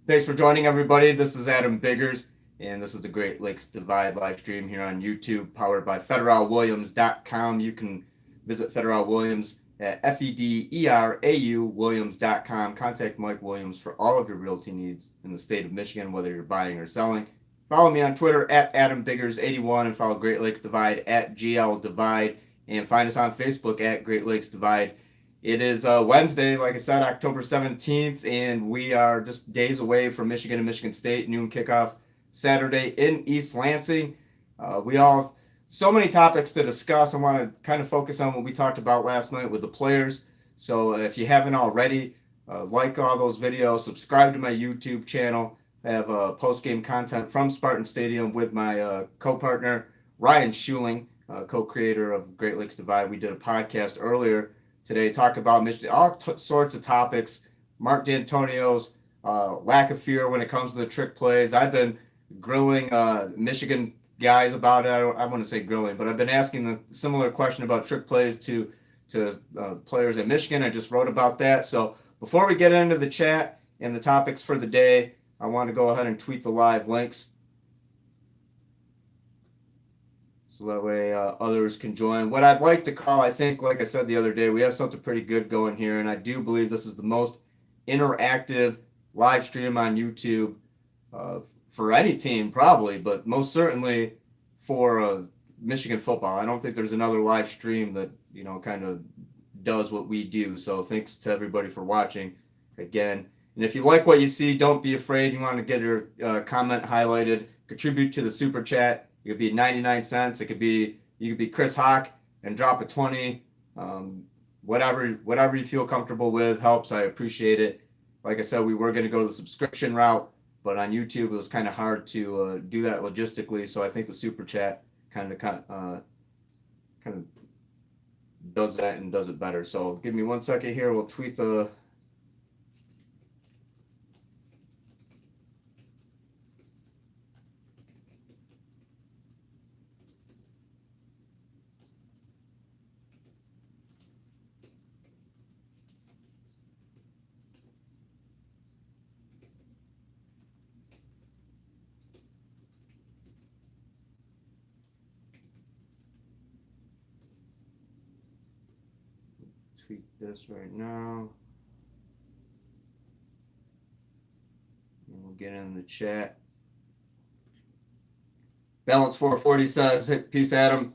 Thanks for joining, everybody. This is Adam Biggers, and this is the Great Lakes Divide live stream here on YouTube, powered by federalwilliams.com. You can visit Federal Williams at FEDERAU Williams.com. Contact Mike Williams for all of your realty needs in the state of Michigan, whether you're buying or selling. Follow me on Twitter at AdamBiggers81 and follow Great Lakes Divide at GL Divide, and find us on Facebook at Great Lakes Divide. It is Wednesday, like I said, October 17th, and we are just days away from Michigan and Michigan State, noon kickoff Saturday in East Lansing. We all have so many topics to discuss. I want to kind of focus on what we talked about last night with the players. So if you haven't already, like all those videos, subscribe to my YouTube channel. I have post-game content from Spartan Stadium with my co-partner, Ryan Schuling, co-creator of Great Lakes Divide. We did a podcast earlier today, talk about Michigan, all sorts of topics. Mark D'Antonio's lack of fear when it comes to the trick plays. I've been grilling Michigan guys about it. I want to say grilling, but I've been asking the similar question about trick plays to players at Michigan. I just wrote about that. So before we get into the chat and the topics for the day, I want to go ahead and tweet the live links, so that way others can join. What I'd like to call, I think, like I said the other day, we have something pretty good going here, and I do believe this is the most interactive live stream on YouTube for any team, probably, but most certainly for Michigan football. I don't think there's another live stream that, kind of does what we do. So thanks to everybody for watching again. And if you like what you see, don't be afraid. You want to get your comment highlighted, contribute to the super chat. It could be 99 cents. You could be Chris Hawk and drop a 20. Whatever you feel comfortable with helps. I appreciate it. Like I said, we were going to go to the subscription route, but on YouTube it was kind of hard to do that logistically. So I think the super chat kind of does that and does it better. So give me 1 second here. We'll tweet the. Tweet this right now. And we'll get in the chat. Balance 440 says, hey, peace, Adam.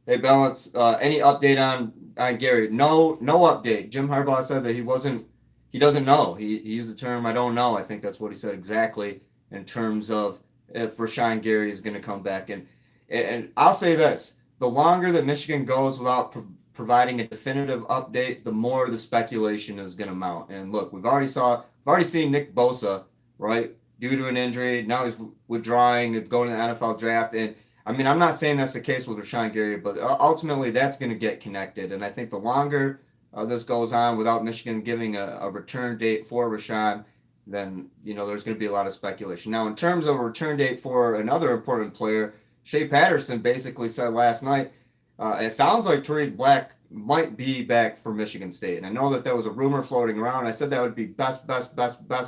Hey, Balance, any update on Gary? No update. Jim Harbaugh said that he doesn't know. He used the term, I don't know. I think that's what he said exactly in terms of if Rashawn Gary is going to come back. And I'll say this, the longer that Michigan goes without providing a definitive update, the more the speculation is going to mount. And look, we've already seen Nick Bosa, right, due to an injury. Now he's withdrawing and going to the NFL draft. And I mean, I'm not saying that's the case with Rashawn Gary, but ultimately that's going to get connected. And I think the longer this goes on without Michigan giving a return date for Rashawn, then, there's going to be a lot of speculation. Now, in terms of a return date for another important player, Shea Patterson basically said last night, it sounds like Tarik Black might be back for Michigan State. And I know that was a rumor floating around. I said that would be best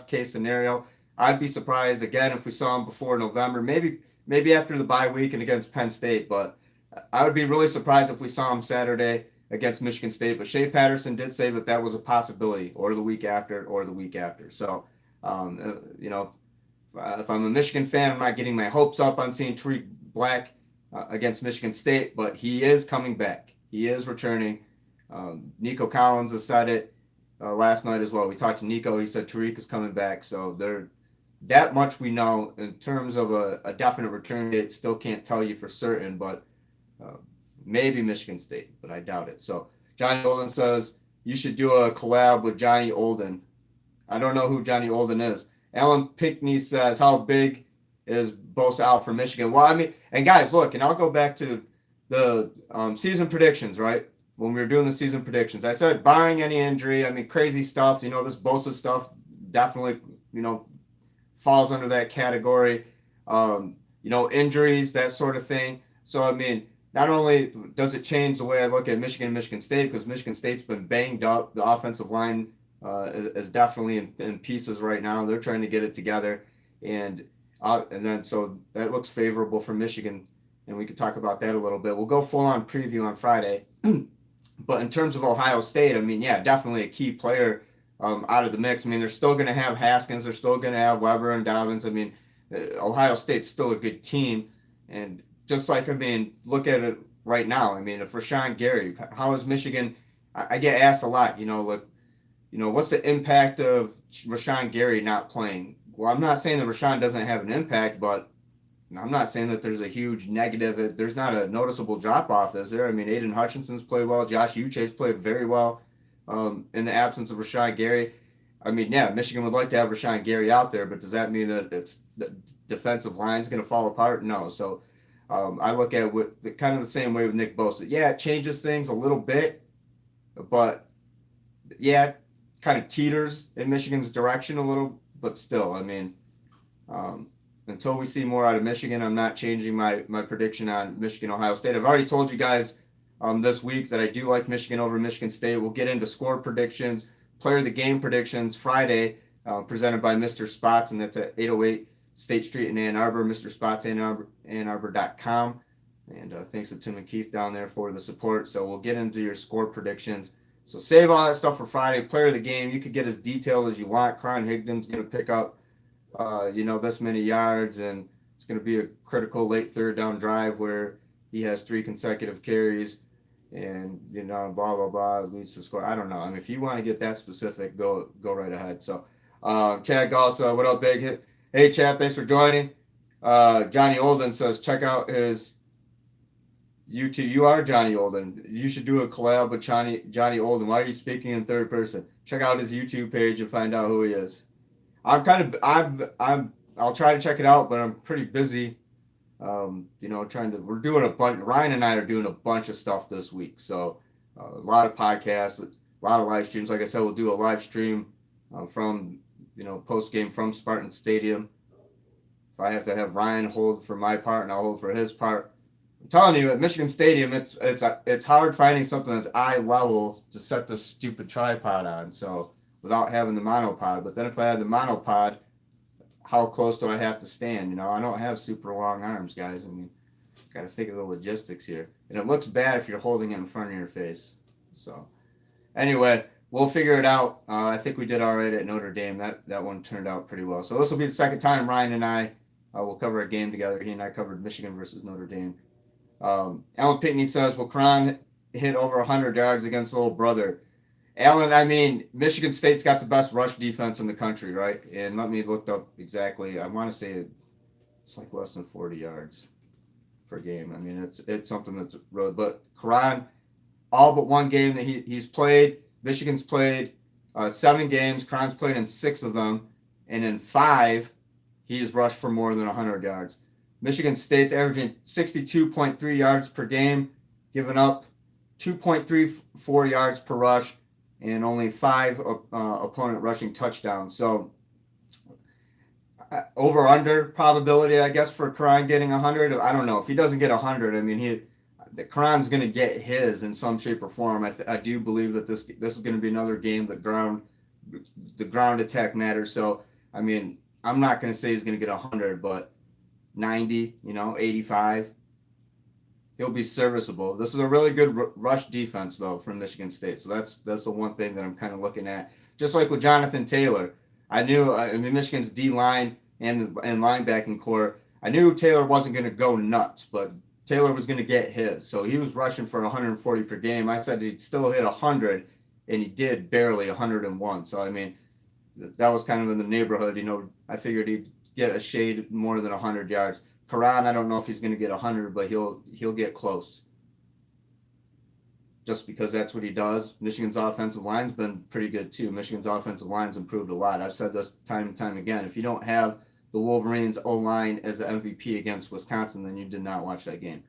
case scenario. I'd be surprised, again, if we saw him before November, maybe after the bye week and against Penn State. But I would be really surprised if we saw him Saturday against Michigan State. But Shea Patterson did say that was a possibility, or the week after. So, if I'm a Michigan fan, I'm not getting my hopes up on seeing Tarik Black against Michigan State, but he is coming back. He is returning. Nico Collins has said it last night as well. We talked to Nico. He said Tarik is coming back. So that much we know. In terms of a definite return date, still can't tell you for certain, but maybe Michigan State, but I doubt it. So Johnny Olden says you should do a collab with Johnny Olden. I don't know who Johnny Olden is. Alan Pickney says, how big is Bosa out for Michigan? Well, I mean, and guys, look, and I'll go back to the season predictions, right? When we were doing the season predictions, I said, barring any injury, I mean, crazy stuff, this Bosa stuff definitely, falls under that category. Injuries, that sort of thing. So, I mean, not only does it change the way I look at Michigan and Michigan State, because Michigan State's been banged up, the offensive line is definitely in pieces right now. They're trying to get it together, and then so that looks favorable for Michigan, and we could talk about that a little bit. We'll go full on preview on Friday. But in terms of Ohio State, I mean, yeah, definitely a key player out of the mix. I mean, they're still going to have Haskins, they're still going to have Weber and Dobbins. I mean, Ohio State's still a good team, and just like, I mean, look at it right now. I mean, if Rashawn Gary, how is Michigan? I get asked a lot, like, what's the impact of Rashawn Gary not playing? Well, I'm not saying that Rashawn doesn't have an impact, but I'm not saying that there's a huge negative. There's not a noticeable drop off, is there? I mean, Aiden Hutchinson's played well. Josh Uche's played very well in the absence of Rashawn Gary. I mean, yeah, Michigan would like to have Rashawn Gary out there, but does that mean that the defensive line's going to fall apart? No. So I look at it kind of the same way with Nick Bosa. Yeah, it changes things a little bit, but yeah, kind of teeters in Michigan's direction a little, but still, I mean, um, until we see more out of Michigan, I'm not changing my prediction on Michigan, Ohio State. I've already told you guys this week that I do like Michigan over Michigan State. We'll get into score predictions, player of the game predictions Friday, presented by Mr. Spots, and that's at 808 State Street in Ann Arbor, Mr. Spots, AnnArbor.com. And thanks to Tim and Keith down there for the support. So we'll get into your score predictions. So save all that stuff for Friday. Player of the game, you could get as detailed as you want. Cron Higdon's going to pick up, this many yards, and it's going to be a critical late third down drive where he has 3 consecutive carries, and blah blah blah leads to score. I don't know. I mean, if you want to get that specific, go right ahead. So, Chad Goss, what up, Big? Hey, Chad, thanks for joining. Johnny Olden says check out his YouTube. You are Johnny Olden. You should do a collab with Johnny Olden. Why are you speaking in third person? Check out his YouTube page and find out who he is. I'll try to check it out, but I'm pretty busy. We're doing a bunch. Ryan and I are doing a bunch of stuff this week. So a lot of podcasts, a lot of live streams. Like I said, we'll do a live stream from, post game from Spartan Stadium. If I have to have Ryan hold for my part and I'll hold for his part. I'm telling you, at Michigan Stadium, it's hard finding something that's eye level to set this stupid tripod on. So without having the monopod. But then if I had the monopod, how close do I have to stand? I don't have super long arms, guys. I mean, got to think of the logistics here. And it looks bad if you're holding it in front of your face. So anyway, we'll figure it out. I think we did all right at Notre Dame. That one turned out pretty well. So this will be the second time Ryan and I will cover a game together. He and I covered Michigan versus Notre Dame. Alan Pitney says, will Cron hit over 100 yards against little brother? Alan, I mean, Michigan State's got the best rush defense in the country, right? And let me look up exactly. I want to say it's like less than 40 yards per game. I mean, it's something that's really. But Karan, all but one game that he's played. Michigan's played 7 games. Karan's played in 6 of them, and in 5, he's rushed for more than 100 yards. Michigan State's averaging 62.3 yards per game, giving up 2.34 yards per rush, and only 5 opponent rushing touchdowns. So over under probability, I guess, for Karan getting 100. I don't know if he doesn't get 100. I mean, Karan's going to get his in some shape or form. I do believe that this is going to be another game that the ground attack matters. So I mean, I'm not going to say he's going to get 100, but 90, 85. He'll be serviceable. This is a really good rush defense, though, from Michigan State. So that's the one thing that I'm kind of looking at. Just like with Jonathan Taylor, I knew Michigan's D-line and linebacking core, I knew Taylor wasn't going to go nuts, but Taylor was going to get his. So he was rushing for 140 per game. I said he'd still hit 100, and he did barely 101. So, I mean, that was kind of in the neighborhood. I figured he'd get a shade more than 100 yards. Karan, I don't know if he's going to get 100, but he'll get close. Just because that's what he does. Michigan's offensive line's been pretty good too. Michigan's offensive line's improved a lot. I've said this time and time again. If you don't have the Wolverines O-line as the MVP against Wisconsin, then you did not watch that game.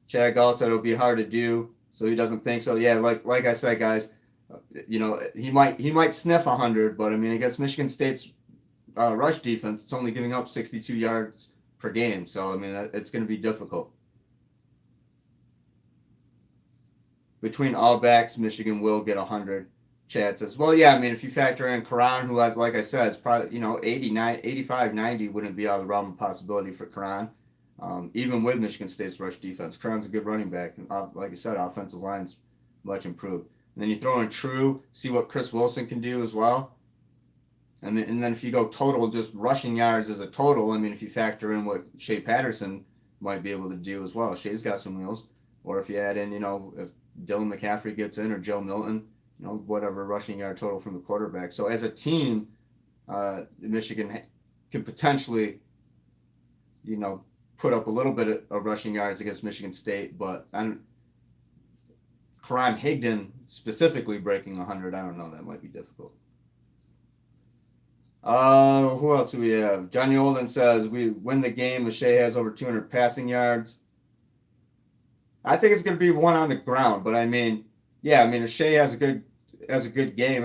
Chad Gall said it'll be hard to do, so he doesn't think so. Yeah, like I said, guys, he might sniff 100, but I mean against Michigan State's rush defense, it's only giving up 62 yards per game. So, I mean, it's going to be difficult. Between all backs, Michigan will get 100. Chad says, well, yeah, I mean, if you factor in Karan, who, like I said, it's probably, 89, 85, 90 wouldn't be out of the realm of possibility for Karan. Even with Michigan State's rush defense, Karan's a good running back. And like you said, offensive line's much improved. And then you throw in True, see what Chris Wilson can do as well. And then if you go total, just rushing yards as a total, I mean, if you factor in what Shea Patterson might be able to do as well, Shea's got some wheels. Or if you add in, if Dylan McCaffrey gets in or Joe Milton, whatever rushing yard total from the quarterback. So as a team, Michigan can potentially, put up a little bit of rushing yards against Michigan State, but Karan Higdon specifically breaking 100, I don't know, that might be difficult. Who else do we have? Johnny Olden says we win the game if Shea has over 200 passing yards. I think it's going to be one on the ground, but if Shea has a good game,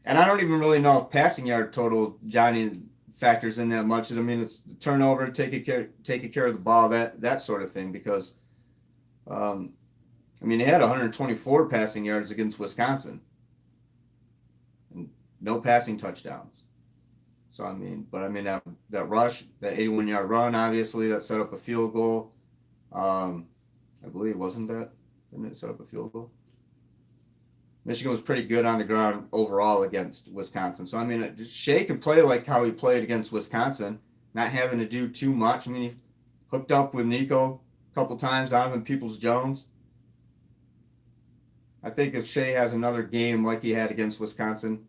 and I don't even really know if passing yard total Johnny factors in that much. It's the turnover, taking care of the ball, that sort of thing. Because, he had 124 passing yards against Wisconsin, and no passing touchdowns. So that rush, that 81-yard run, obviously that set up a field goal. I believe, wasn't that? Didn't it set up a field goal? Michigan was pretty good on the ground overall against Wisconsin. So, Shea could play like how he played against Wisconsin, not having to do too much. He hooked up with Nico a couple times, Donovan Peoples-Jones. I think if Shea has another game like he had against Wisconsin,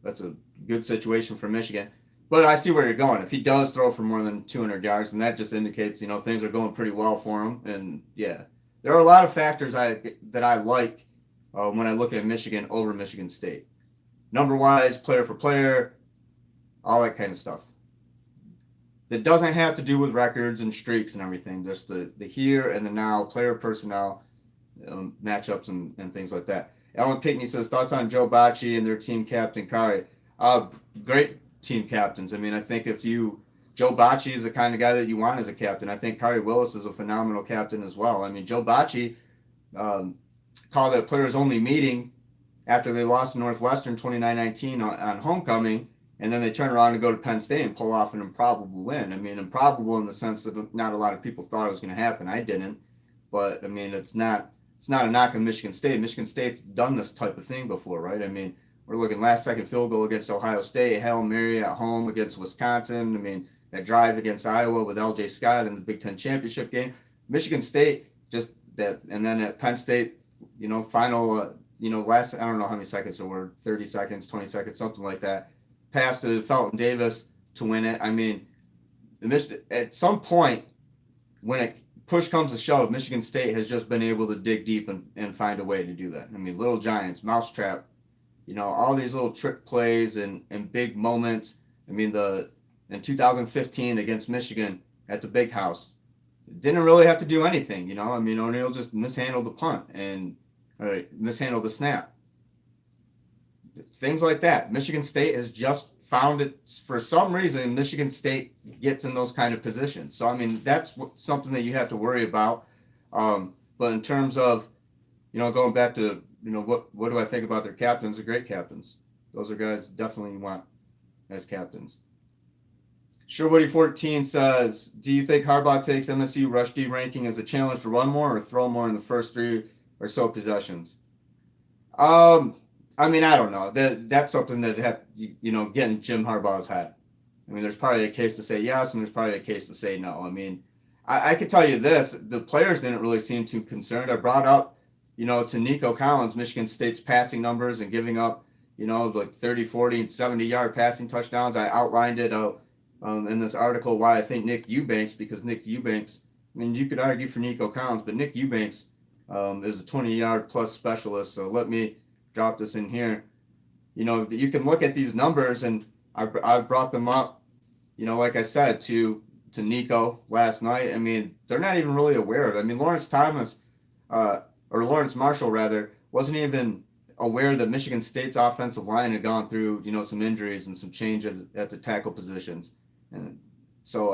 that's a good situation for Michigan. But I see where you're going. If he does throw for more than 200 yards, then that just indicates, things are going pretty well for him. And, yeah, there are a lot of factors that I like when I look at Michigan over Michigan State. Number-wise, player for player, all that kind of stuff. That doesn't have to do with records and streaks and everything. Just the here and the now, player personnel, matchups and things like that. Ellen Pickney says, thoughts on Joe Bacci and their team captain, Kari. Great team captains. I think Joe Bacci is the kind of guy that you want as a captain. I think Kari Willis is a phenomenal captain as well. Joe Bacci called a players-only meeting after they lost to Northwestern 29-19 on homecoming, and then they turn around and go to Penn State and pull off an improbable win. Improbable in the sense that not a lot of people thought it was going to happen. I didn't. But, it's not a knock on Michigan State. Michigan State's done this type of thing before, right? We're looking last-second field goal against Ohio State, Hail Mary at home against Wisconsin. That drive against Iowa with L.J. Scott in the Big Ten championship game. Michigan State just that, and then at Penn State, final, last, I don't know how many seconds there were, 30 seconds, 20 seconds, something like that, passed to Felton Davis to win it. At some point, when push comes to shove, Michigan State has just been able to dig deep and find a way to do that. Little Giants, mousetrap, all these little trick plays and big moments. In 2015 against Michigan at the Big House, didn't really have to do anything. O'Neal just mishandled the punt and mishandled the snap. Things like that. Michigan State has just found it. For some reason, Michigan State gets in those kind of positions. So, that's something that you have to worry about. But in terms of, going back to, what do I think about their captains? They're great captains. Those are guys definitely you want as captains. Sherwoody14 says, do you think Harbaugh takes MSU rush D ranking as a challenge to run more or throw more in the first 3 or so possessions? I don't know. That's something that getting Jim Harbaugh's head. There's probably a case to say yes, and there's probably a case to say no. I could tell you this: the players didn't really seem too concerned. I brought up, to Nico Collins, Michigan State's passing numbers and giving up, like 30, 40, and 70-yard passing touchdowns. I outlined it in this article why I think Nick Eubanks, because Nick Eubanks, you could argue for Nico Collins, but Nick Eubanks is a 20-yard plus specialist. So let me drop this in here. You can look at these numbers, and I brought them up, like I said, to Nico last night. They're not even really aware of it. Lawrence Thomas, or Lawrence Marshall rather, wasn't even aware that Michigan State's offensive line had gone through, some injuries and some changes at the tackle positions. And so,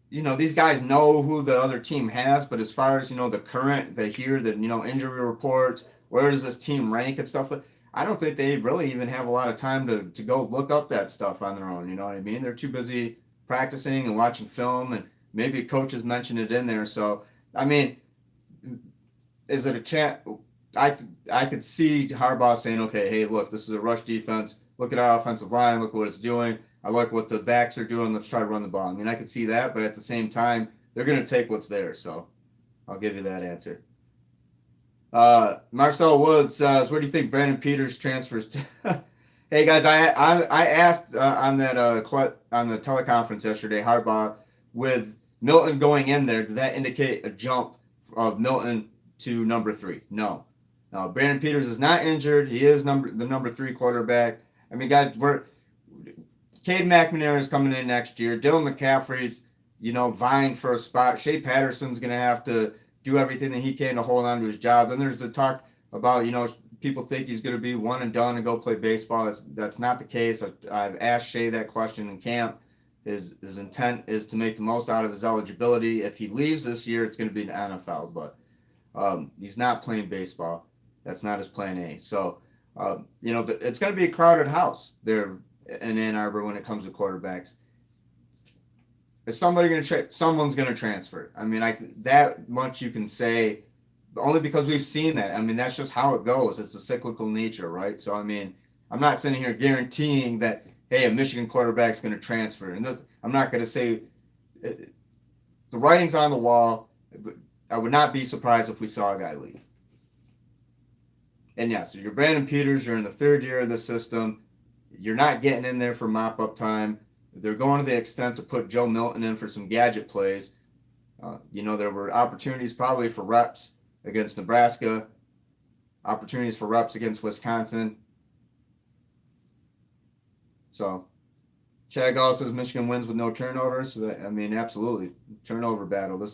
these guys know who the other team has, but as far as, they hear the, injury reports, where does this team rank and stuff, I don't think they really even have a lot of time to go look up that stuff on their own. You know what I mean? They're too busy practicing and watching film, and maybe coaches mention it in there. So, I mean, is it a chance? I could see Harbaugh saying, okay, hey, look, this is a rush defense. Look at our offensive line. Look what it's doing. I like what the backs are doing. Let's try to run the ball. I mean, I could see that, but at the same time, they're going to take what's there. So I'll give you that answer. Marcel Wood says, where do you think Brandon Peters transfers to? Hey guys, I asked on the teleconference yesterday, Harbaugh, with Milton going in there, did that indicate a jump of Milton to number 3? No. Brandon Peters is not injured. He is the number 3 quarterback. I mean, guys, Cade McNamara is coming in next year. Dylan McCaffrey's, vying for a spot. Shea Patterson's going to have to do everything that he can to hold on to his job. Then there's the talk about, people think he's going to be one and done and go play baseball. That's not the case. I've asked Shea that question in camp. His intent is to make the most out of his eligibility. If he leaves this year, it's going to be the NFL, but he's not playing baseball. That's not his plan A. So, it's going to be a crowded house there in Ann Arbor when it comes to quarterbacks. Is somebody going to someone's going to transfer? I mean, that much you can say, only because we've seen that. I mean, that's just how it goes. It's a cyclical nature, right? So, I mean, I'm not sitting here guaranteeing that, hey, a Michigan quarterback's going to transfer. And I'm not going to say the writing's on the wall. I would not be surprised if we saw a guy leave. And yes, you're Brandon Peters. You're in the 3rd year of the system. You're not getting in there for mop-up time. They're going to the extent to put Joe Milton in for some gadget plays. There were opportunities probably for reps against Nebraska, opportunities for reps against Wisconsin. So, Chad Gall says Michigan wins with no turnovers. I mean, absolutely. Turnover battle.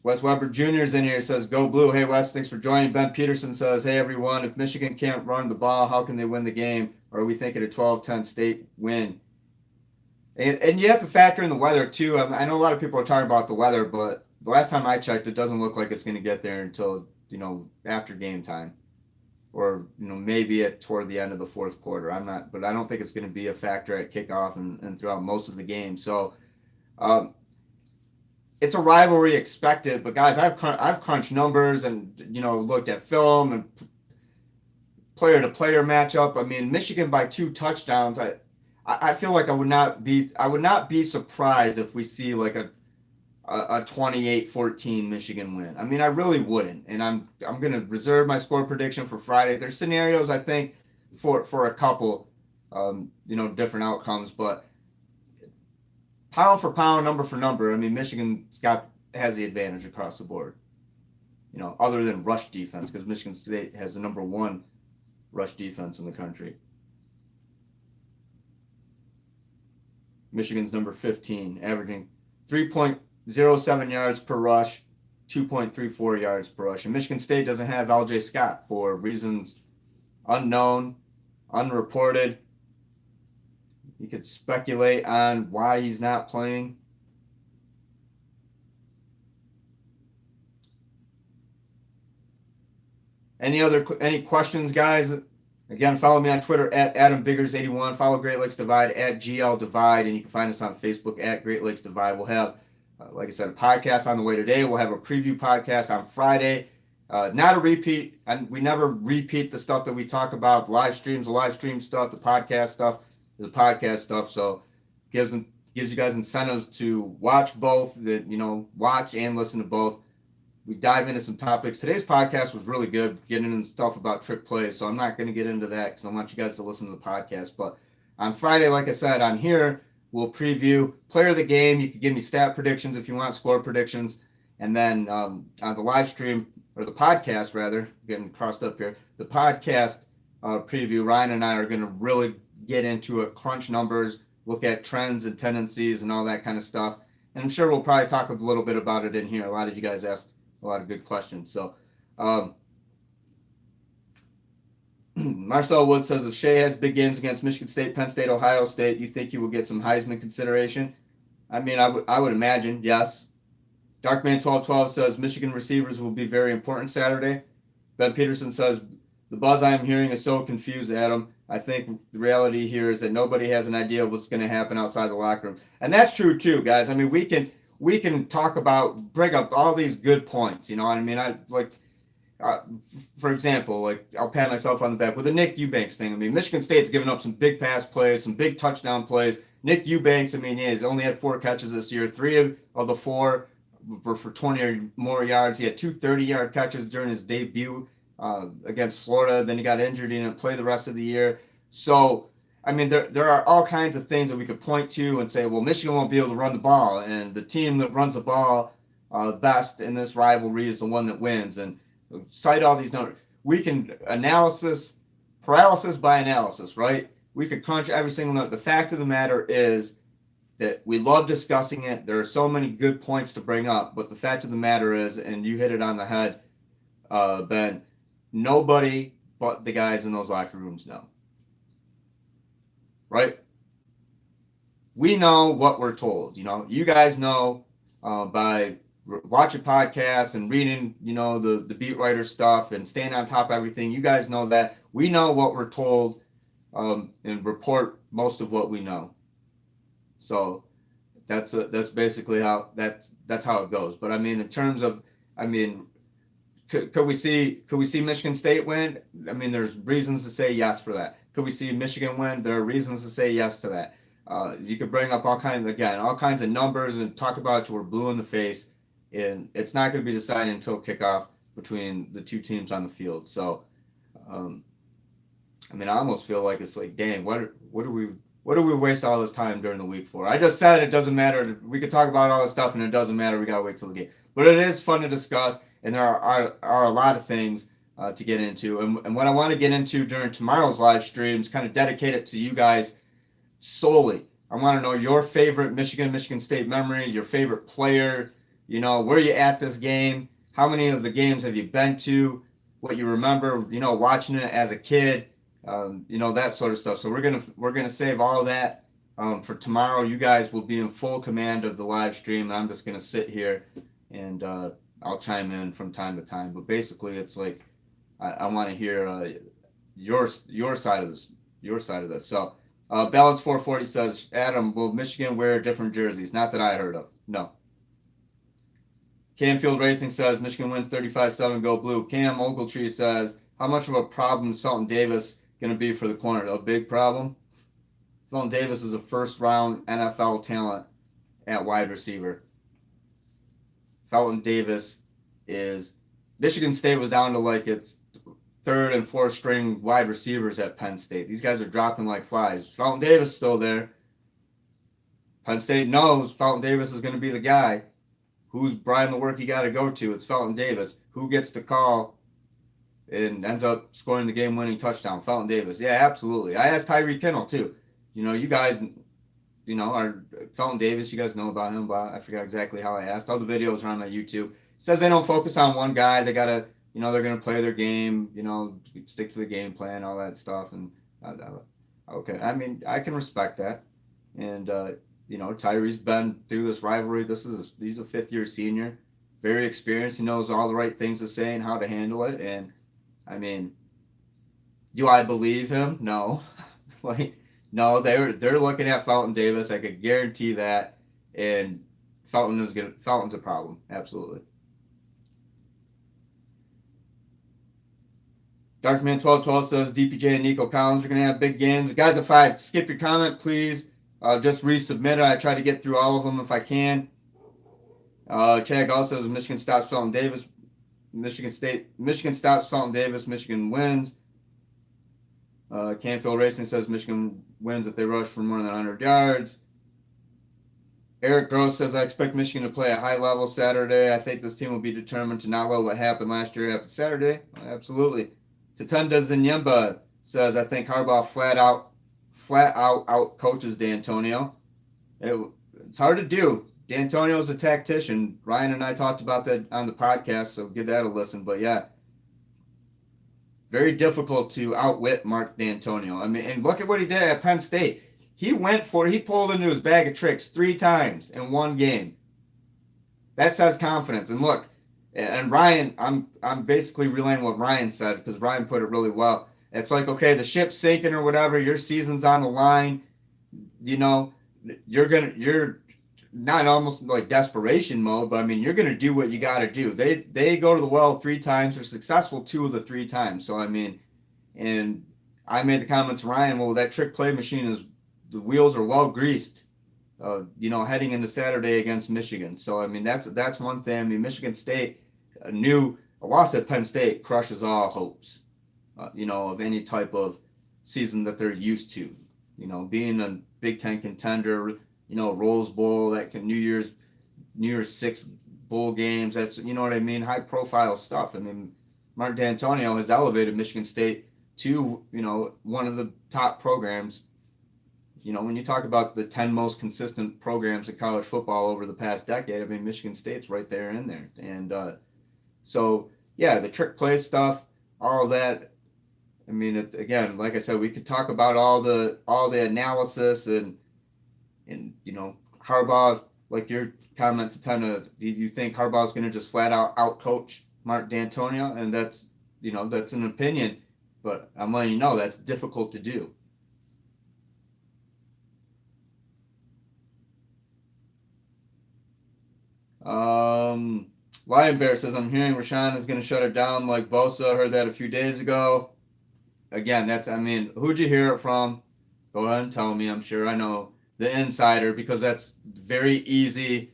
Wes Weber Jr. is in here. Says, go blue. Hey, Wes, thanks for joining. Ben Peterson says, hey, everyone, if Michigan can't run the ball, how can they win the game? Or are we thinking a 12-10 state win? And you have to factor in the weather, too. I know a lot of people are talking about the weather, but the last time I checked, it doesn't look like it's going to get there until, after game time. Or, maybe toward the end of the 4th quarter. But I don't think it's going to be a factor at kickoff and throughout most of the game. So, it's a rivalry expected, but guys, I've crunched numbers and looked at film and player-to-player matchup. I mean, Michigan by 2 touchdowns. I feel like I would not be surprised if we see like a 28-14 Michigan win. I mean, I really wouldn't, and I'm gonna reserve my score prediction for Friday. There's scenarios I think for a couple, different outcomes, but pound for pound, number for number, I mean, Michigan has the advantage across the board. Other than rush defense, because Michigan State has the number 1 rush defense in the country. Michigan's number 15, averaging 3.07 yards per rush, 2.34 yards per rush. And Michigan State doesn't have L.J. Scott for reasons unknown, unreported. You could speculate on why he's not playing. Any questions, guys? Again, follow me on Twitter at AdamBiggers81. Follow Great Lakes Divide at GL Divide, and you can find us on Facebook at Great Lakes Divide. We'll have, like I said, a podcast on the way today. We'll have a preview podcast on Friday. Not a repeat, and we never repeat the stuff that we talk about. The live stream stuff, the podcast stuff, the podcast stuff. So gives you guys incentives to watch both. Watch and listen to both. We dive into some topics. Today's podcast was really good, getting into stuff about trick plays, so I'm not going to get into that because I want you guys to listen to the podcast. But on Friday, like I said, on here, we'll preview player of the game. You can give me stat predictions if you want, score predictions. And then on the live stream, or the podcast rather, getting crossed up here, the podcast preview, Ryan and I are going to really get into it, crunch numbers, look at trends and tendencies and all that kind of stuff. And I'm sure we'll probably talk a little bit about it in here. A lot of you guys asked a lot of good questions. So Marcel Wood says if Shea has big games against Michigan State, Penn State, Ohio State, you think he will get some Heisman consideration? I mean, I would imagine, yes. Darkman1212 says Michigan receivers will be very important Saturday. Ben Peterson says the buzz I am hearing is so confused, Adam. I think the reality here is that nobody has an idea of what's going to happen outside the locker room, and that's true too, guys. I mean, we can talk about, bring up all these good points. You know what I mean? I like. For example, like I'll pat myself on the back with the Nick Eubanks thing. I mean, Michigan State's given up some big pass plays, some big touchdown plays. Nick Eubanks, I mean, he's only had 4 catches this year. 3 of the 4 were for 20 or more yards. He had 2 30-yard catches during his debut against Florida. Then he got injured. He didn't play the rest of the year. So, I mean, there are all kinds of things that we could point to and say, well, Michigan won't be able to run the ball, and the team that runs the ball best in this rivalry is the one that wins. And cite all these numbers. We can paralysis by analysis, right? We could crunch every single number. The fact of the matter is that we love discussing it. There are so many good points to bring up, but the fact of the matter is, and you hit it on the head, Ben, nobody but the guys in those locker rooms know, right? We know what we're told. You know, you guys know by watching podcasts and reading, you know, the beat writer stuff and staying on top of everything. You guys know that. We know what we're told and report most of what we know. So that's basically how that's how it goes. But I mean, in terms of, I mean, could we see Michigan State win? I mean, there's reasons to say yes for that. Could we see Michigan win? There are reasons to say yes to that. You could bring up all kinds of numbers and talk about it till we're blue in the face. And it's not going to be decided until kickoff between the two teams on the field. So, I mean, I almost feel like it's like, dang, what do we waste all this time during the week for? I just said it doesn't matter. We could talk about all this stuff, and it doesn't matter. We got to wait till the game. But it is fun to discuss, and there are a lot of things to get into. And what I want to get into during tomorrow's live streams, kind of dedicate it to you guys solely. I want to know your favorite Michigan State memories, your favorite player. You know, where you at this game? How many of the games have you been to? What you remember, you know, watching it as a kid, you know, that sort of stuff. So we're gonna save all of that for tomorrow. You guys will be in full command of the live stream, and I'm just gonna sit here and I'll chime in from time to time. But basically, it's like I want to hear your side of this. Your side of this. So Balance 440 says, Adam, will Michigan wear different jerseys? Not that I heard of. No. Canfield Racing says Michigan wins 35-7, go blue. Cam Ogletree says, how much of a problem is Felton Davis going to be for the corner? A big problem. Felton Davis is a first-round NFL talent at wide receiver. Felton Davis is – Michigan State was down to like its 3rd and 4th string wide receivers at Penn State. These guys are dropping like flies. Felton Davis is still there. Penn State knows Felton Davis is going to be the guy. Who's Brian the work you got to go to? It's Felton Davis. Who gets the call and ends up scoring the game-winning touchdown? Felton Davis. Yeah, absolutely. I asked Tyreek Kinnell, too. You know, you guys, you know, are Felton Davis. You guys know about him, but I forgot exactly how I asked. All the videos are on my YouTube. It says they don't focus on one guy. They got to, you know, they're going to play their game, you know, stick to the game plan, all that stuff. And, okay, I mean, I can respect that. And, you know, Tyree's been through this rivalry. He's a 5th-year senior, very experienced. He knows all the right things to say and how to handle it. And I mean, do I believe him? No. No, they're looking at Felton Davis. I could guarantee that. And Felton's a problem. Absolutely. Darkman1212 says DPJ and Nico Collins are going to have big games. Guys, if I skip your comment, please. Just resubmit it. I try to get through all of them if I can. Chad Gall says Michigan stops Felton Davis. Michigan stops Felton Davis. Michigan wins. Canfield Racing says Michigan wins if they rush for more than 100 yards. Eric Gross says, I expect Michigan to play a high level Saturday. I think this team will be determined to not let what happened last year happen Saturday. Absolutely. Tatunda Zinyemba says, I think Harbaugh flat out coaches D'Antonio. It's hard to do. D'Antonio's a tactician. Ryan and I talked about that on the podcast, so give that a listen. But yeah, very difficult to outwit Mark D'Antonio. I mean, and look at what he did at Penn State. He pulled into his bag of tricks 3 times in one game. That says confidence. And look, and Ryan, I'm basically relaying what Ryan said because Ryan put it really well. It's like, okay, the ship's sinking or whatever, your season's on the line. You know, you're not almost like desperation mode, but I mean, you're gonna do what you got to do. They go to the well 3 times, they're successful 2 of the 3 times. So I mean, and I made the comment to Ryan, well, that trick play machine is the wheels are well greased. Heading into Saturday against Michigan. So I mean, that's one thing. I mean, Michigan State knew a loss at Penn State crushes all hopes, of any type of season that they're used to. Being a Big Ten contender, Rose Bowl, New Year's Six bowl games. That's what I mean. High profile stuff. I mean, Mark D'Antonio has elevated Michigan State to one of the top programs. When you talk about the 10 most consistent programs in college football over the past decade, I mean, Michigan State's right there in there. And so, yeah, the trick play stuff, all of that. I mean, again, like I said, we could talk about all the analysis and Harbaugh, like your comments, do you think Harbaugh's going to just flat out coach Mark D'Antonio? And that's an opinion, but I'm letting you know that's difficult to do. Lion Bear says, I'm hearing Rashawn is going to shut it down like Bosa. Heard that a few days ago. Again, who'd you hear it from? Go ahead and tell me. I'm sure I know the insider because that's very easy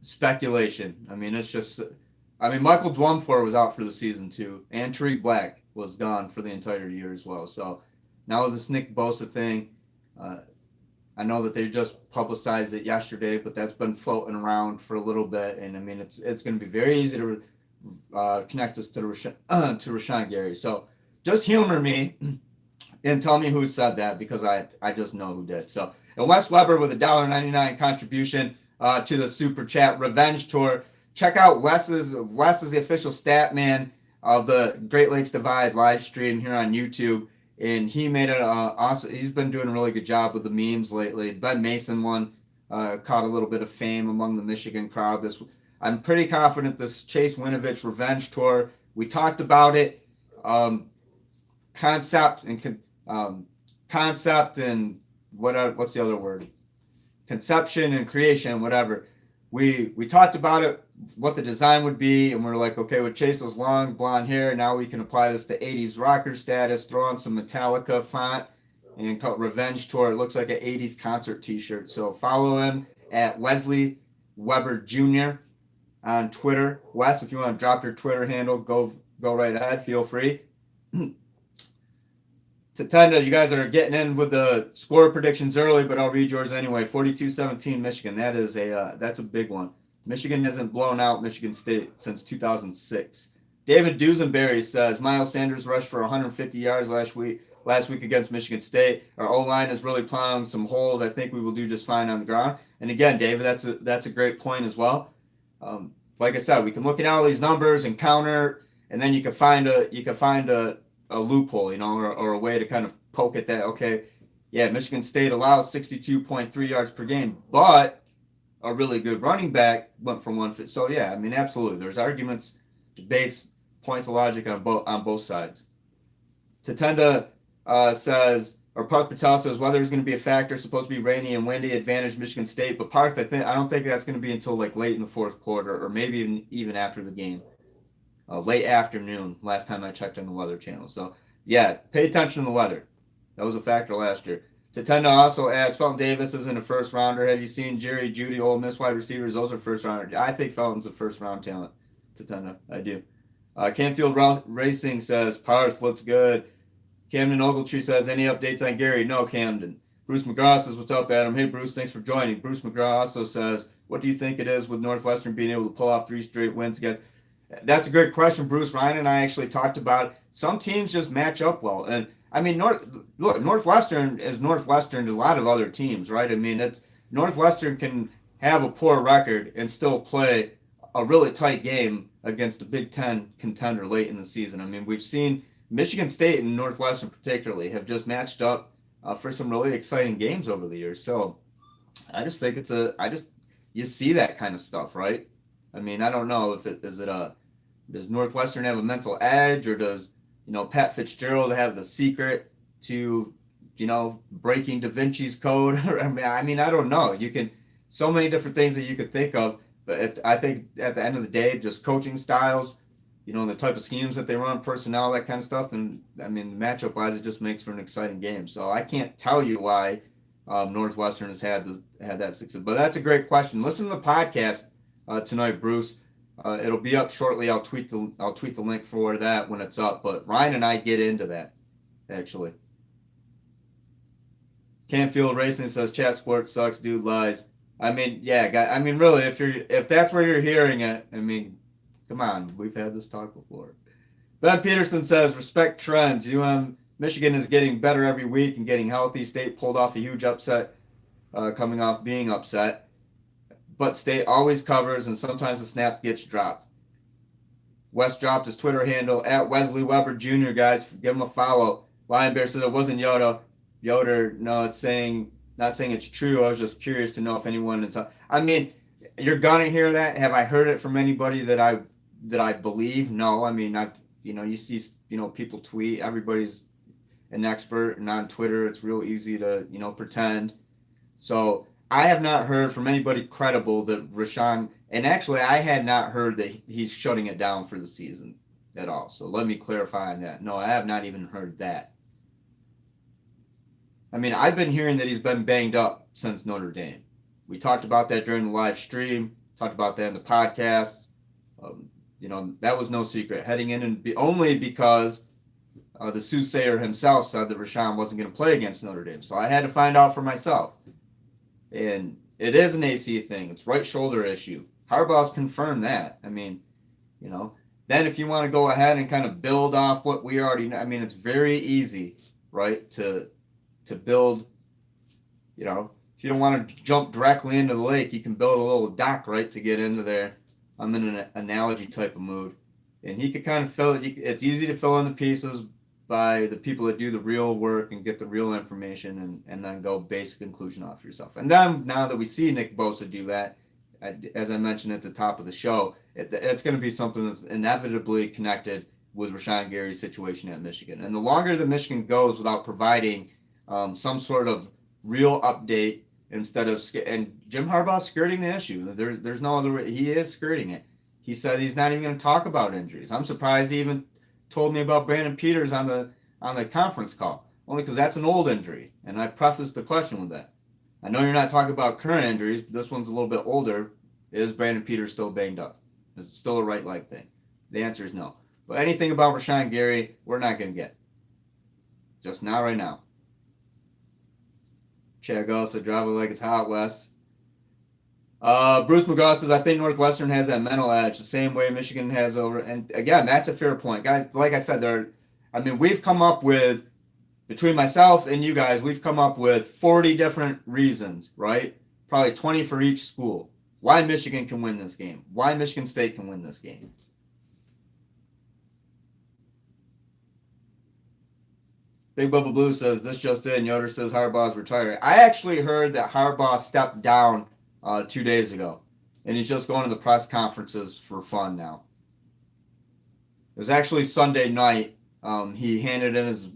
speculation. I mean, Michael Dwumfor was out for the season too, and Tarik Black was gone for the entire year as well. So now with this Nick Bosa thing, I know that they just publicized it yesterday, but that's been floating around for a little bit, and I mean it's going to be very easy to connect us to Rashawn Gary. So just humor me and tell me who said that because I just know who did. So and Wes Weber with a $1.99 contribution to the super chat Revenge Tour. Check out Wes is the official stat man of the Great Lakes Divide live stream here on YouTube. And he made it awesome. He's been doing a really good job with the memes lately. Ben Mason one caught a little bit of fame among the Michigan crowd. I'm pretty confident this Chase Winovich Revenge Tour. We talked about it. Concept and what's the other word? Conception and creation, whatever. We talked about it, what the design would be, and we're like, okay, with Chase's long blonde hair, now we can apply this to 80s rocker status, throw on some Metallica font, and call it Revenge Tour. It looks like an 80s concert t-shirt. So follow him at Wesley Weber Jr. on Twitter. Wes, if you want to drop your Twitter handle, go right ahead. Feel free. Tatenda, you guys are getting in with the score predictions early, but I'll read yours anyway. 42-17 Michigan. That's a big one. Michigan hasn't blown out Michigan State since 2006. David Dusenberry says Miles Sanders rushed for 150 yards last week against Michigan State. Our O-line is really plowing some holes. I think we will do just fine on the ground. And again, David, that's a great point as well. Like I said, we can look at all these numbers and counter, and then you can find a loophole, or a way to kind of poke at that. Okay, yeah, Michigan State allows 62.3 yards per game, but a really good running back went from 150. So yeah, I mean, absolutely. There's arguments, debates, points of logic on both sides. Tatenda says, or Parth Patel says, weather is going to be a factor. Supposed to be rainy and windy, advantage Michigan State. But Parth, I don't think that's going to be until like late in the fourth quarter, or maybe even after the game. Late afternoon, last time I checked on the Weather Channel. So, yeah, pay attention to the weather. That was a factor last year. Tatenda also adds, Felton Davis isn't a first-rounder. Have you seen Jerry Jeudy, Ole Miss wide receivers? Those are first-rounders. I think Felton's a first-round talent. Tatenda, I do. Canfield Racing says, Parth, what's good? Camden Ogletree says, any updates on Gary? No, Camden. Bruce McGraw says, what's up, Adam? Hey, Bruce, thanks for joining. Bruce McGraw also says, what do you think it is with Northwestern being able to pull off 3 straight wins against... That's a great question, Bruce. Ryan and I actually talked about it. Some teams just match up well. And, I mean, Northwestern is Northwestern to a lot of other teams, right? I mean, Northwestern can have a poor record and still play a really tight game against a Big Ten contender late in the season. I mean, we've seen Michigan State and Northwestern particularly have just matched up for some really exciting games over the years. So I just think you see that kind of stuff, right? I mean, I don't know if does Northwestern have a mental edge, or does Pat Fitzgerald have the secret to breaking Da Vinci's code? I mean, I don't know. You can so many different things that you could think of, but I think at the end of the day, just coaching styles, the type of schemes that they run, personnel, that kind of stuff, and I mean, matchup wise, it just makes for an exciting game. So I can't tell you why Northwestern has had that success, but that's a great question. Listen to the podcast tonight, Bruce. It'll be up shortly. I'll tweet the link for that when it's up. But Ryan and I get into that actually. Canfield Racing says chat sports sucks, dude lies. I mean, yeah, guy. I mean, really, if that's where you're hearing it, I mean, come on, we've had this talk before. Ben Peterson says respect trends. Michigan is getting better every week and getting healthy. State pulled off a huge upset, coming off being upset, but State always covers and sometimes the snap gets dropped. Wes dropped his Twitter handle at Wesley Weber Jr. Guys, give him a follow. Lion Bear says it wasn't Yoder, no, it's not saying it's true. I was just curious to know if anyone is. I mean, you're gonna hear that. Have I heard it from anybody that I believe? No. I mean, you see people tweet. Everybody's an expert, and on Twitter, it's real easy to pretend. So I have not heard from anybody credible that Rashawn. And actually, I had not heard that he's shutting it down for the season at all. So let me clarify on that. No, I have not even heard that. I mean, I've been hearing that he's been banged up since Notre Dame. We talked about that during the live stream, talked about that in the podcast. That was no secret. Heading in and only because the soothsayer himself said that Rashawn wasn't going to play against Notre Dame. So I had to find out for myself. And it is an AC thing. It's right shoulder issue. Harbaugh's confirmed that. I mean, then if you want to go ahead and kind of build off what we already know, I mean, it's very easy, right, to build, if you don't want to jump directly into the lake, you can build a little dock, right, to get into there. I'm in an analogy type of mood. And he could kind of fill it. It's easy to fill in the pieces by the people that do the real work and get the real information and then go basic conclusion off yourself. And then now that we see Nick Bosa do that, as I mentioned at the top of the show, it's going to be something that's inevitably connected with Rashawn Gary's situation at Michigan. And the longer that Michigan goes without providing some sort of real update instead of, and Jim Harbaugh's skirting the issue. There's no other way. He is skirting it. He said he's not even going to talk about injuries. I'm surprised he even told me about Brandon Peters on the conference call, only because that's an old injury. And I prefaced the question with that. I know you're not talking about current injuries, but this one's a little bit older. Is Brandon Peters still banged up? Is it still a right leg thing? The answer is no. But anything about Rashawn Gary, we're not going to get. Just not right now. Chad Gull said, drive it like it's hot, Wes. Bruce McGaw says, I think Northwestern has that mental edge the same way Michigan has over. And again, that's a fair point. Guys, like I said, we've come up with, between myself and you guys, we've come up with 40 different reasons, right? Probably 20 for each school. Why Michigan can win this game. Why Michigan State can win this game. Big Bubba Blue says, this just in. Yoder says Harbaugh's retiring. I actually heard that Harbaugh stepped down 2 days ago, and he's just going to the press conferences for fun now. It was actually Sunday night. He handed in his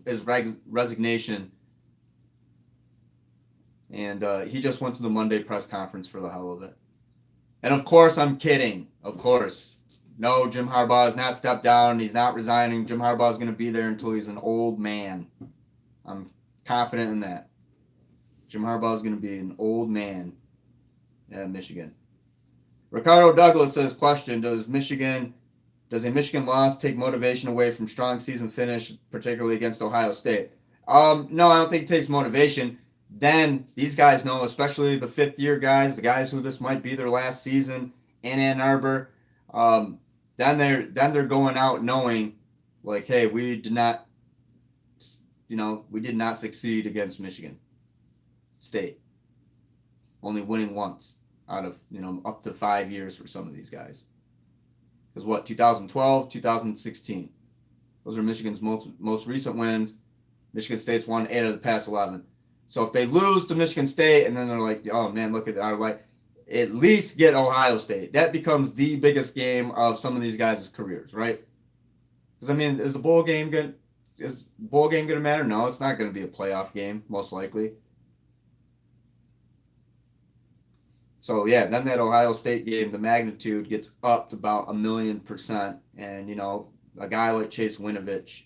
resignation, and he just went to the Monday press conference for the hell of it. And of course, I'm kidding. Of course. No, Jim Harbaugh has not stepped down. He's not resigning. Jim Harbaugh is going to be there until he's an old man. I'm confident in that. Jim Harbaugh is going to be an old man at Michigan. Ricardo Douglas says, question, does a Michigan loss take motivation away from strong season finish, particularly against Ohio State? No, I don't think it takes motivation. Then these guys know, especially the fifth-year guys, the guys who this might be their last season in Ann Arbor, then they're going out knowing, like, hey, we did not succeed against Michigan State, only winning once out of up to 5 years for some of these guys. Because 2012, 2016. Those are Michigan's most recent wins. Michigan State's won 8 of the past 11. So if they lose to Michigan State and then they're like, oh man, look at that, like at least get Ohio State. That becomes the biggest game of some of these guys' careers, right? Because I mean, is the bowl game going to matter? No, it's not going to be a playoff game, most likely. So yeah, then that Ohio State game, the magnitude gets up to about 1,000,000%, and a guy like Chase Winovich,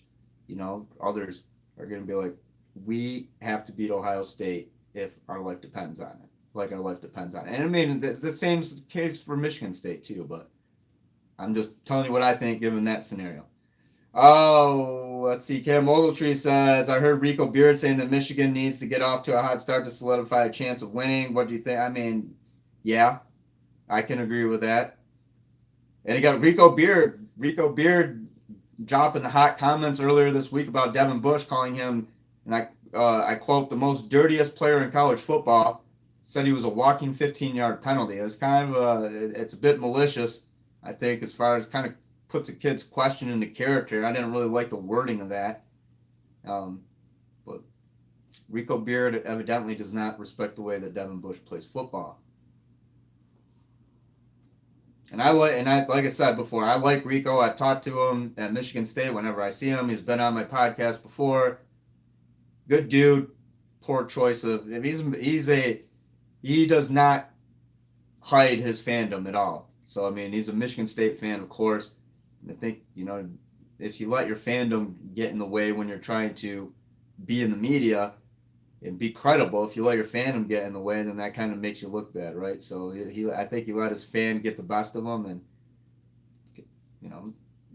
others are going to be like, we have to beat Ohio State if our life depends on it. Like our life depends on it. And I mean, the same case for Michigan State too, but I'm just telling you what I think given that scenario. Oh, let's see. Cam Ogletree says, I heard Rico Beard saying that Michigan needs to get off to a hot start to solidify a chance of winning. What do you think? I mean, yeah, I can agree with that. And you got Rico Beard dropping the hot comments earlier this week about Devin Bush, calling him, and I quote, the most dirtiest player in college football. Said he was a walking 15-yard penalty. It's kind of it's a bit malicious, I think, as far as kind of puts a kid's question into character. I didn't really like the wording of that. But Rico Beard evidently does not respect the way that Devin Bush plays football. And like I said before, I like Rico. I've talked to him at Michigan State whenever I see him. He's been on my podcast before. Good dude. Poor choice of. He does not hide his fandom at all. So I mean, he's a Michigan State fan, of course. I think, if you let your fandom get in the way when you're trying to be in the media and be credible, if you let your fandom get in the way, then that kind of makes you look bad, right? So I think he let his fan get the best of him, and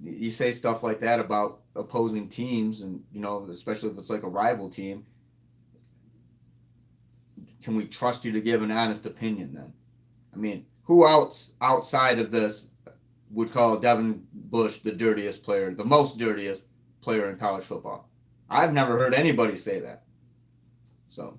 you say stuff like that about opposing teams, and especially if it's like a rival team. Can we trust you to give an honest opinion then? I mean, who else outside of this would call Devin Bush the most dirtiest player in college football? I've never heard anybody say that. So,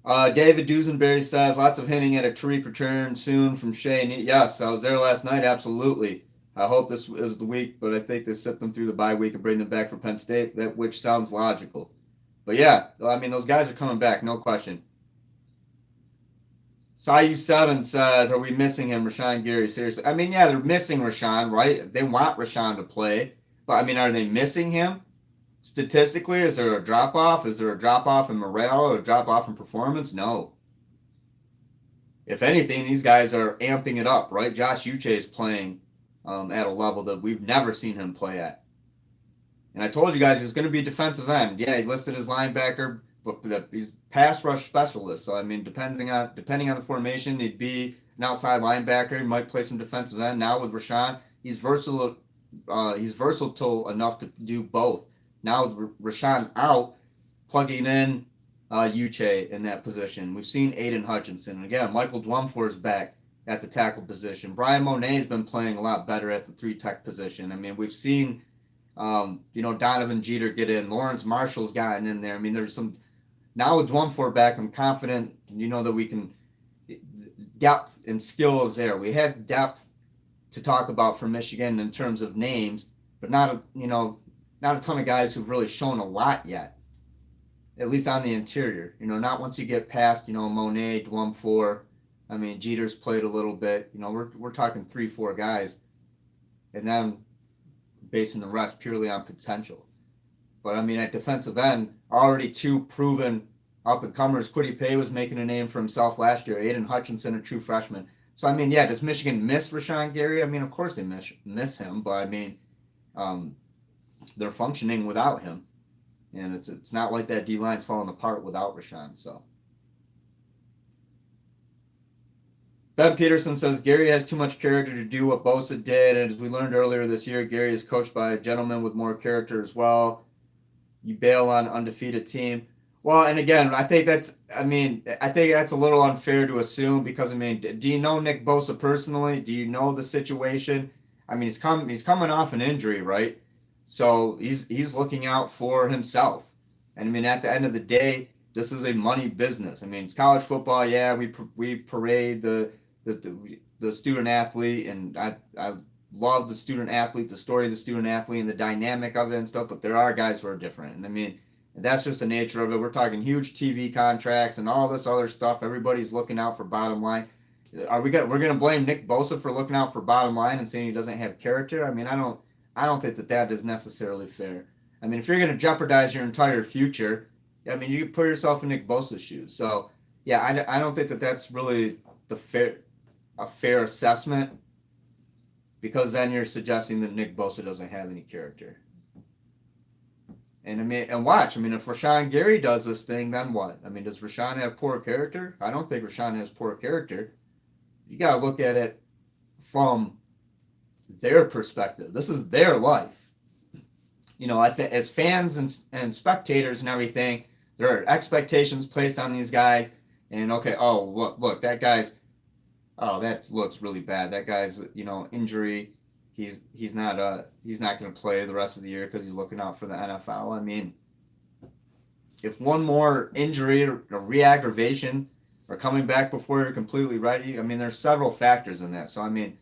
David Dusenberry says, lots of hinting at a Tarik return soon from Shea. Yes, I was there last night, absolutely. I hope this is the week, but I think they set them through the bye week and bring them back for Penn State, which sounds logical. But yeah, I mean, those guys are coming back, no question. Sayu7 says, are we missing him, Rashawn Gary? Seriously. I mean, yeah, they're missing Rashawn, right? They want Rashawn to play. But, I mean, are they missing him? Statistically, is there a drop-off? Is there a drop-off in morale or a drop-off in performance? No. If anything, these guys are amping it up, right? Josh Uche is playing at a level that we've never seen him play at. And I told you guys he was going to be defensive end. Yeah, he listed as linebacker, but he's pass rush specialist. So I mean, depending on the formation, he'd be an outside linebacker. He might play some defensive end. Now with Rashawn, he's versatile. He's versatile enough to do both. Now with Rashawn out, plugging in Uche in that position. We've seen Aiden Hutchinson. And again, Michael Dwumfor is back at the tackle position. Brian Monet's been playing a lot better at the 3-tech position. I mean, we've seen Donovan Jeter get in. Lawrence Marshall's gotten in there. I mean, there's some. Now with Dwumfor back, I'm confident, that we can. Depth and skill is there. We had depth to talk about for Michigan in terms of names, but not a ton of guys who've really shown a lot yet. At least on the interior. Not once you get past, Monet, Dwumfor. I mean, Jeter's played a little bit. We're talking 3-4 guys. And then basing the rest purely on potential. But I mean, at defensive end, already 2 proven up-and-comers. Kwity Paye was making a name for himself last year. Aiden Hutchinson, a true freshman. So, I mean, yeah, does Michigan miss Rashawn Gary? I mean, of course they miss him, but I mean, they're functioning without him. And it's not like that D-line's falling apart without Rashawn, so. Ben Peterson says, Gary has too much character to do what Bosa did, and as we learned earlier this year, Gary is coached by a gentleman with more character as well. You bail on undefeated team. Well, and again, I think that's a little unfair to assume because, I mean, do you know Nick Bosa personally? Do you know the situation? I mean, he's coming off an injury, right? So he's looking out for himself. And I mean, at the end of the day, this is a money business. I mean, it's college football. Yeah, we parade the student athlete, and I love the student athlete, the story of the student athlete, and the dynamic of it and stuff. But there are guys who are different, and I mean, that's just the nature of it. We're talking huge TV contracts and all this other stuff. Everybody's looking out for bottom line. We're gonna blame Nick Bosa for looking out for bottom line and saying he doesn't have character? I mean, I don't think that is necessarily fair. I mean, if you're gonna jeopardize your entire future, I mean, you put yourself in Nick Bosa's shoes. So yeah, I don't think that that's really a fair assessment, because then you're suggesting that Nick Bosa doesn't have any character. And I mean, and watch. I mean, if Rashawn Gary does this thing, then what? I mean, does Rashawn have poor character? I don't think Rashawn has poor character. You got to look at it from their perspective. This is their life. You know, I think as fans and spectators and everything, there are expectations placed on these guys. And okay, oh look, that guy's, oh, that looks really bad. That guy's, you know, injury. He's not going to play the rest of the year because he's looking out for the NFL. I mean, if one more injury or re-aggravation or coming back before you're completely ready, I mean, there's several factors in that. So I mean,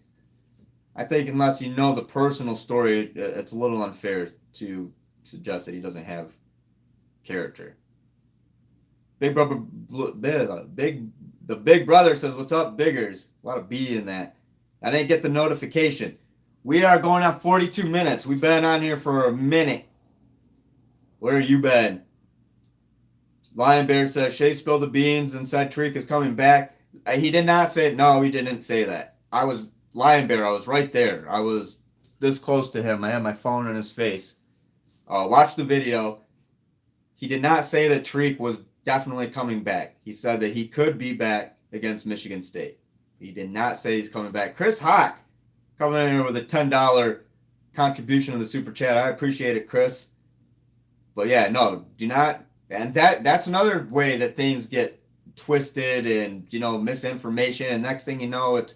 I think unless you know the personal story, it's a little unfair to suggest that he doesn't have character. The big brother says, "What's up, Biggers?" A lot of B in that. I didn't get the notification. We are going on 42 minutes. We've been on here for a minute. Where have you been? Lion Bear says, Shea spilled the beans and said Tarik is coming back. He did not say it. No, he didn't say that. Lion Bear, I was right there. I was this close to him. I had my phone in his face. Watch the video. He did not say that Tarik was definitely coming back. He said that he could be back against Michigan State. He did not say he's coming back. Chris Hawk coming in here with a $10 contribution to the super chat. I appreciate it, Chris. But yeah, no, do not. And that's another way that things get twisted and, you know, misinformation. And next thing you know, it's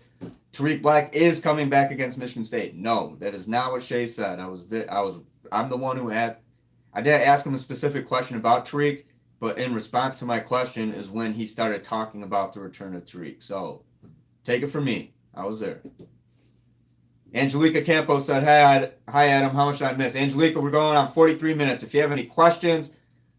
Tarik Black is coming back against Michigan State. No, that is not what Shea said. I'm the one who I did ask him a specific question about Tarik, but in response to my question is when he started talking about the return of Tarik. So take it from me. I was there. Angelica Campos said, hi, Adam. How much did I miss? Angelica, we're going on 43 minutes. If you have any questions,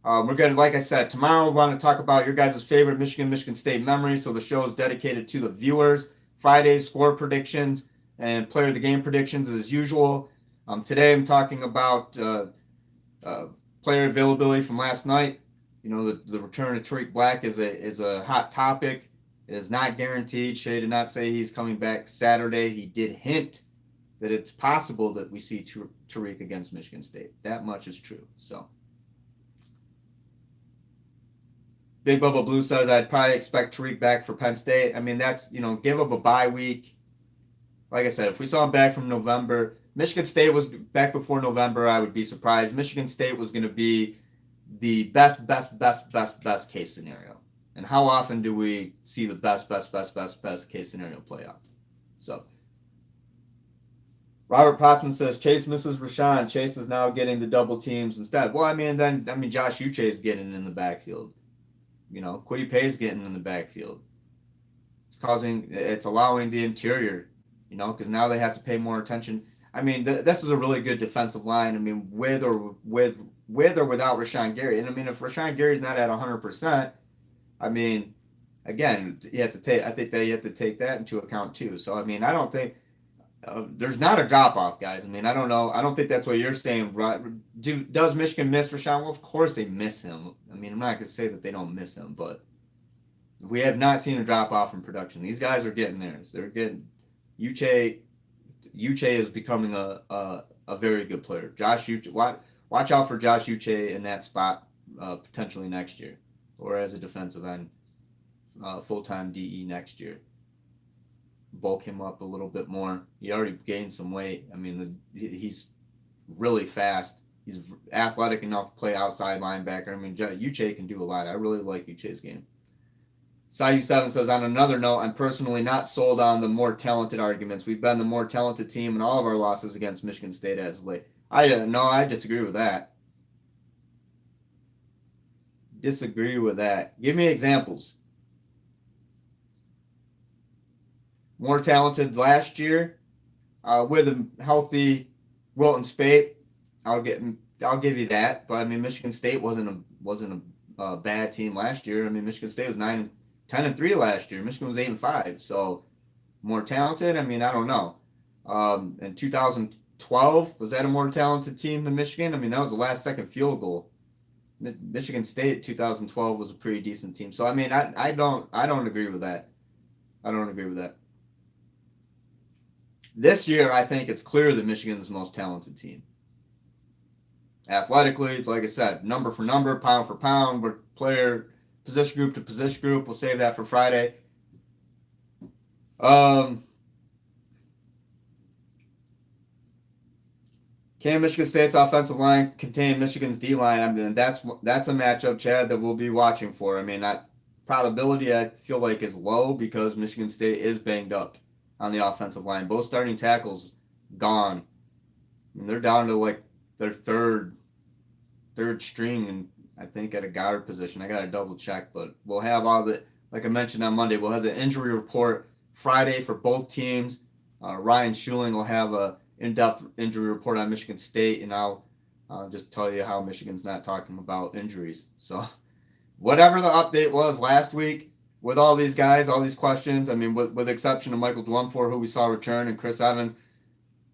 we're going to, like I said, tomorrow we want to talk about your guys' favorite Michigan State memories. So the show is dedicated to the viewers. Friday's score predictions and player of the game predictions as usual. Today I'm talking about player availability from last night. You know, the return of Tarik Black is a hot topic. It is not guaranteed. Shea did not say he's coming back Saturday. He did hint that it's possible that we see Tarik against Michigan State. That much is true. So, Big Bubba Blue says, I'd probably expect Tarik back for Penn State. I mean, that's, you know, give him a bye week. Like I said, if we saw him back from November, Michigan State was back before November, I would be surprised. Michigan State was going to be the best case scenario. And how often do we see the best case scenario play out? So, Robert Prossman says, Chase misses Rashawn. Chase is now getting the double teams instead. Well, I mean, Josh Uche is getting in the backfield. You know, Kwity Paye is getting in the backfield. It's allowing the interior, you know, because now they have to pay more attention. I mean, this is a really good defensive line. I mean, with or without Rashawn Gary. And I mean, if Rashawn Gary's not at 100%, I mean, again, I think that you have to take that into account too. So, I mean, I don't think there's not a drop off, guys. I mean, I don't know. I don't think that's what you're saying. Right? Does Michigan miss Rashawn? Well, of course they miss him. I mean, I'm not going to say that they don't miss him, but we have not seen a drop off in production. These guys are getting theirs. They're getting Uche is becoming a very good player. Josh Uche, watch out for Josh Uche in that spot potentially next year, or as a defensive end, full-time DE next year. Bulk him up a little bit more. He already gained some weight. I mean, he's really fast. He's athletic enough to play outside linebacker. I mean, Uche can do a lot. I really like Uche's game. Sayu7 says, on another note, I'm personally not sold on the more talented arguments. We've been the more talented team in all of our losses against Michigan State as of late. I disagree with that. Give me examples. More talented last year? with a healthy Wilton Spate, I'll give you that. But I mean, Michigan State wasn't a bad team last year. I mean, Michigan State was 10-3 last year. Michigan was 8-5. So more talented. I mean, I don't know. In 2012, was that a more talented team than Michigan? I mean, that was the last second field goal. Michigan State 2012 was a pretty decent team. So I mean, I don't agree with that. I don't agree with that. This year, I think it's clear that Michigan's the most talented team. Athletically, like I said, number for number, pound for pound, we're player position group to position group. We'll save that for Friday. Can Michigan State's offensive line contain Michigan's D line? I mean, that's a matchup, Chad, that we'll be watching for. I mean, that probability I feel like is low because Michigan State is banged up on the offensive line. Both starting tackles gone. I mean, they're down to like their third string, and I think at a guard position. I got to double check, but we'll have all the, like I mentioned on Monday, we'll have the injury report Friday for both teams. Ryan Schuling will have a in-depth injury report on Michigan State, and I'll just tell you how Michigan's not talking about injuries. So whatever the update was last week with all these guys, all these questions, I mean, with the exception of Michael Dwumfor, who we saw return, and Chris Evans,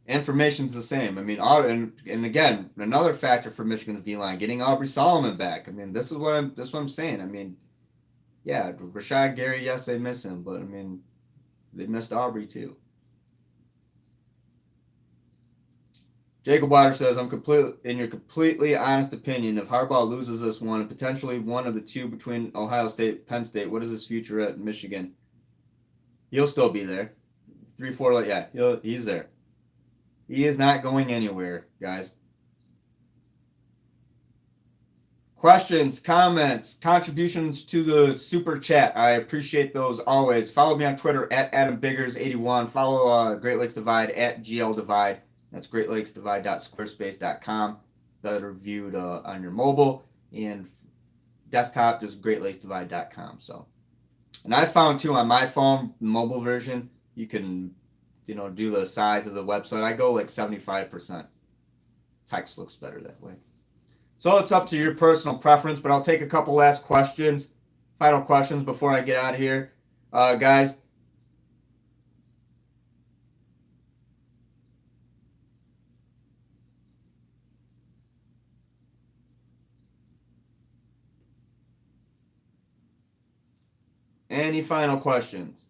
information's the same. I mean, and again, another factor for Michigan's D-line, getting Aubrey Solomon back. I mean, this is what I'm saying. I mean, yeah, Rashad Gary, yes, they miss him, but I mean, they missed Aubrey too. Jacob Water says, in your completely honest opinion, if Harbaugh loses this one and potentially one of the two between Ohio State, Penn State, what is his future at Michigan? He'll still be there. 3-4, yeah, he's there. He is not going anywhere, guys. Questions, comments, contributions to the super chat. I appreciate those always. Follow me on Twitter at AdamBiggers81. Follow Great Lakes Divide at GL Divide. That's greatlakesdivide.squarespace.com. That are viewed on your mobile, and desktop just greatlakesdivide.com. So, and I found too on my phone, mobile version, you can, do the size of the website. I go like 75%. Text looks better that way. So it's up to your personal preference, but I'll take a couple last questions, final questions before I get out of here. Guys, any final questions?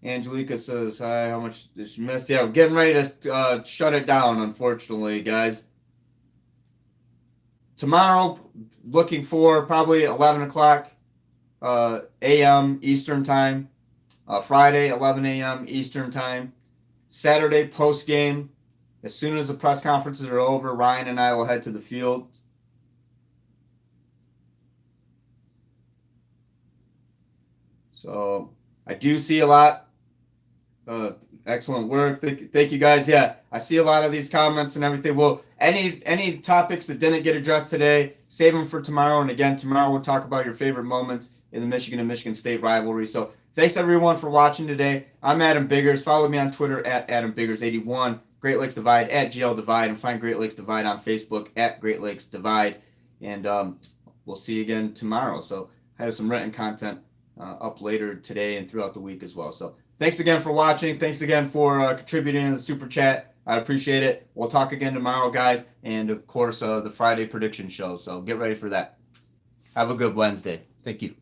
Angelica says, hi, how much did she miss? Yeah, we're getting ready to shut it down, unfortunately, guys. Tomorrow, looking for probably 11 o'clock a.m. Eastern Time. Friday, 11 a.m. Eastern Time. Saturday, post-game. As soon as the press conferences are over, Ryan and I will head to the field. So I do see a lot. Excellent work. Thank you guys. Yeah, I see a lot of these comments and everything. Well, any topics that didn't get addressed today, save them for tomorrow. And again, tomorrow we'll talk about your favorite moments in the Michigan and Michigan State rivalry. So thanks everyone for watching today. I'm Adam Biggers. Follow me on Twitter at AdamBiggers81. Great Lakes Divide at GL Divide, and find Great Lakes Divide on Facebook at Great Lakes Divide. And we'll see you again tomorrow. So I have some written content up later today and throughout the week as well. So thanks again for watching. Thanks again for contributing in the super chat. I appreciate it. We'll talk again tomorrow, guys. And of course, the Friday prediction show. So get ready for that. Have a good Wednesday. Thank you.